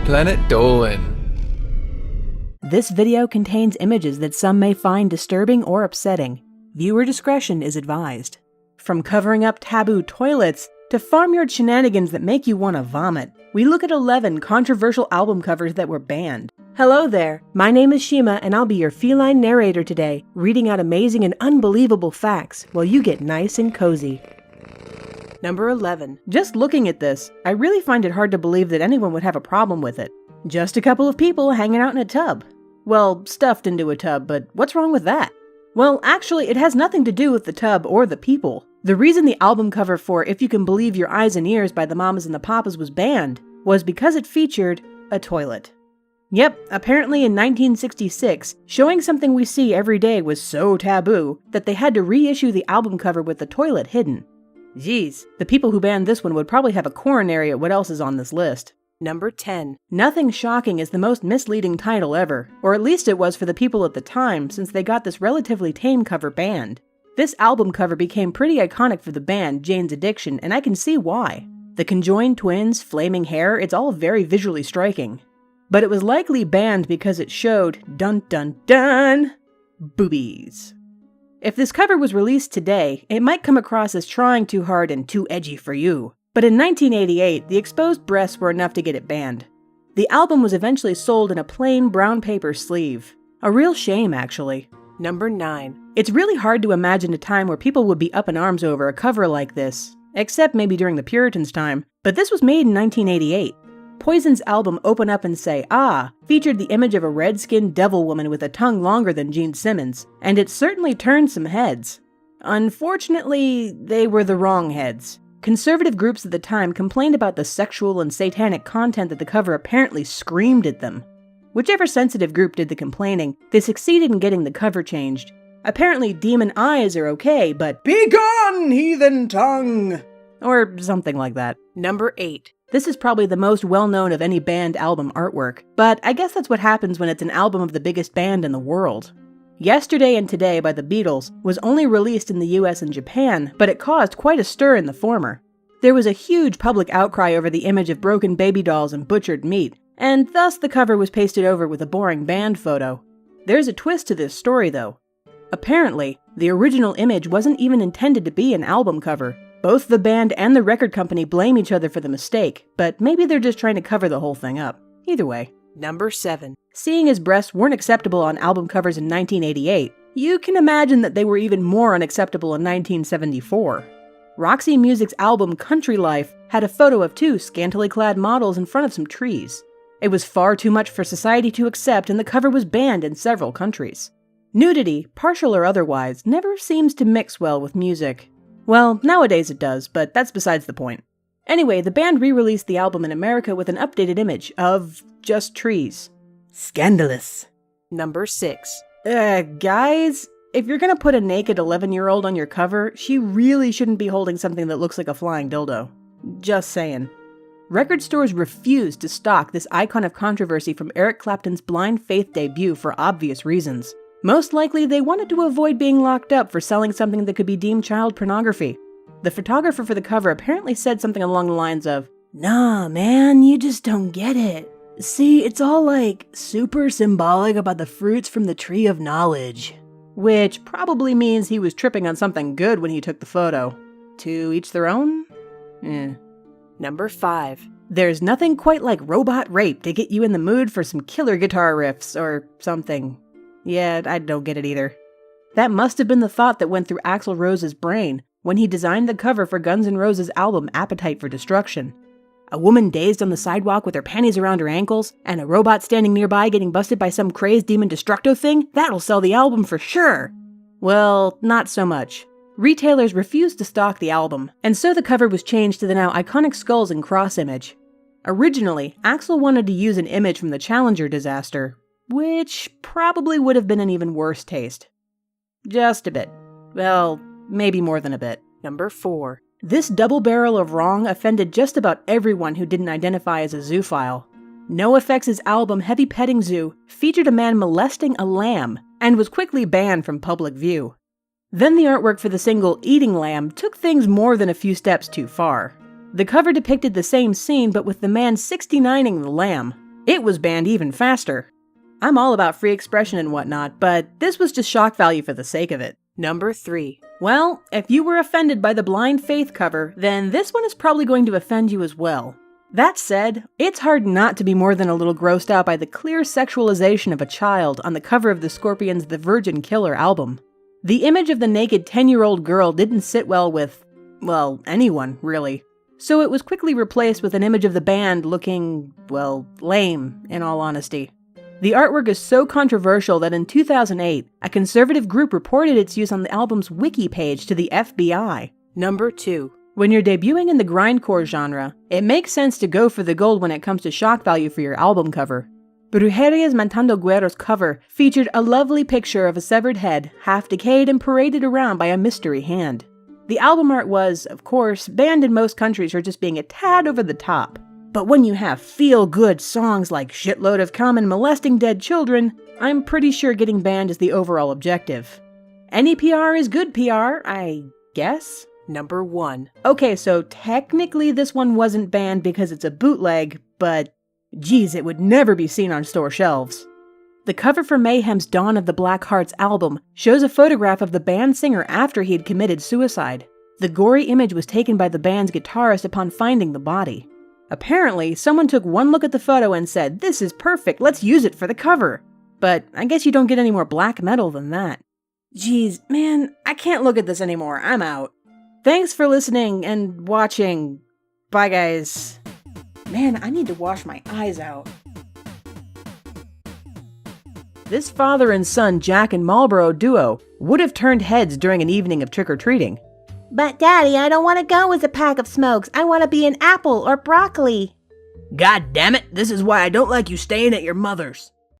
Planet Dolan. This video contains images that some may find disturbing or upsetting. Viewer discretion is advised. From covering up taboo toilets to farmyard shenanigans that make you want to vomit, we look at 11 controversial album covers that were banned. Hello there, my name is Shima and I'll be your feline narrator today, reading out amazing and unbelievable facts while you get nice and cozy. Number 11. Just looking at this, I really find it hard to believe that anyone would have a problem with it. Just a couple of people hanging out in a tub. Well, stuffed into a tub, but what's wrong with that? Well, actually, it has nothing to do with the tub or the people. The reason the album cover for If You Can Believe Your Eyes and Ears by the Mamas and the Papas was banned was because it featured a toilet. Yep, apparently in 1966, showing something we see every day was so taboo that they had to reissue the album cover with the toilet hidden. Jeez, the people who banned this one would probably have a coronary at what else is on this list. Number 10. Nothing Shocking is the most misleading title ever, or at least it was for the people at the time since they got this relatively tame cover banned. This album cover became pretty iconic for the band Jane's Addiction, and I can see why. The conjoined twins, flaming hair, it's all very visually striking. But it was likely banned because it showed, dun dun dun, boobies. If this cover was released today, it might come across as trying too hard and too edgy for you. But in 1988, the exposed breasts were enough to get it banned. The album was eventually sold in a plain brown paper sleeve. A real shame, actually. Number 9. It's really hard to imagine a time where people would be up in arms over a cover like this, except maybe during the Puritans' time, but this was made in 1988. Poison's album Open Up and Say Ah featured the image of a red-skinned devil woman with a tongue longer than Gene Simmons, and it certainly turned some heads. Unfortunately, they were the wrong heads. Conservative groups at the time complained about the sexual and satanic content that the cover apparently screamed at them. Whichever sensitive group did the complaining, they succeeded in getting the cover changed. Apparently demon eyes are okay, but be gone, heathen tongue! Or something like that. Number 8. This is probably the most well-known of any band album artwork, but I guess that's what happens when it's an album of the biggest band in the world. Yesterday and Today by the Beatles was only released in the US and Japan, but it caused quite a stir in the former. There was a huge public outcry over the image of broken baby dolls and butchered meat, and thus the cover was pasted over with a boring band photo. There's a twist to this story though. Apparently, the original image wasn't even intended to be an album cover. Both the band and the record company blame each other for the mistake, but maybe they're just trying to cover the whole thing up. Either way. Number 7. Seeing as breasts weren't acceptable on album covers in 1988, you can imagine that they were even more unacceptable in 1974. Roxy Music's album Country Life had a photo of 2 scantily clad models in front of some trees. It was far too much for society to accept, and the cover was banned in several countries. Nudity, partial or otherwise, never seems to mix well with music. Well, nowadays it does, but that's besides the point. Anyway, the band re-released the album in America with an updated image of just trees. Scandalous. Number 6. Guys, if you're gonna put a naked 11-year-old on your cover, she really shouldn't be holding something that looks like a flying dildo. Just saying. Record stores refused to stock this icon of controversy from Eric Clapton's Blind Faith debut for obvious reasons. Most likely, they wanted to avoid being locked up for selling something that could be deemed child pornography. The photographer for the cover apparently said something along the lines of, "Nah, man, you just don't get it. See, it's all like super symbolic about the fruits from the tree of knowledge." Which probably means he was tripping on something good when he took the photo. To each their own? Number 5. There's nothing quite like robot rape to get you in the mood for some killer guitar riffs or something. Yeah, I don't get it either. That must have been the thought that went through Axl Rose's brain when he designed the cover for Guns N' Roses' album Appetite for Destruction. A woman dazed on the sidewalk with her panties around her ankles, and a robot standing nearby getting busted by some crazed demon destructo thing? That'll sell the album for sure! Well, not so much. Retailers refused to stock the album, and so the cover was changed to the now iconic skulls and cross image. Originally, Axl wanted to use an image from the Challenger disaster, which probably would have been an even worse taste. Just a bit. Well, maybe more than a bit. Number 4. This double barrel of wrong offended just about everyone who didn't identify as a zoophile. NoFX's album Heavy Petting Zoo featured a man molesting a lamb and was quickly banned from public view. Then the artwork for the single Eating Lamb took things more than a few steps too far. The cover depicted the same scene but with the man 69ing the lamb. it was banned even faster. I'm all about free expression and whatnot, but this was just shock value for the sake of it. Number 3. Well, if you were offended by the Blind Faith cover, then this one is probably going to offend you as well. That said, it's hard not to be more than a little grossed out by the clear sexualization of a child on the cover of the Scorpions' The Virgin Killer album. The image of the naked 10-year-old girl didn't sit well with, well, anyone, really. So it was quickly replaced with an image of the band looking, well, lame, in all honesty. The artwork is so controversial that in 2008, a conservative group reported its use on the album's wiki page to the FBI. Number 2. When you're debuting in the grindcore genre, it makes sense to go for the gold when it comes to shock value for your album cover. Brujeria's Matando Güeros cover featured a lovely picture of a severed head, half decayed and paraded around by a mystery hand. The album art was, of course, banned in most countries for just being a tad over the top. But when you have feel-good songs like Shitload of Cum and Molesting Dead Children, I'm pretty sure getting banned is the overall objective. Any PR is good PR, I guess? Number 1. Okay, so technically this one wasn't banned because it's a bootleg, but geez, it would never be seen on store shelves. The cover for Mayhem's Dawn of the Black Hearts album shows a photograph of the band singer after he had committed suicide. The gory image was taken by the band's guitarist upon finding the body. Apparently, someone took one look at the photo and said, "This is perfect, let's use it for the cover." But I guess you don't get any more black metal than that. Jeez, man, I can't look at this anymore, I'm out. Thanks for listening and watching. Bye, guys. Man, I need to wash my eyes out. This father and son Jack and Marlboro duo would have turned heads during an evening of trick-or-treating. But Daddy, I don't want to go with a pack of smokes. I want to be an apple or broccoli. God damn it, this is why I don't like you staying at your mother's.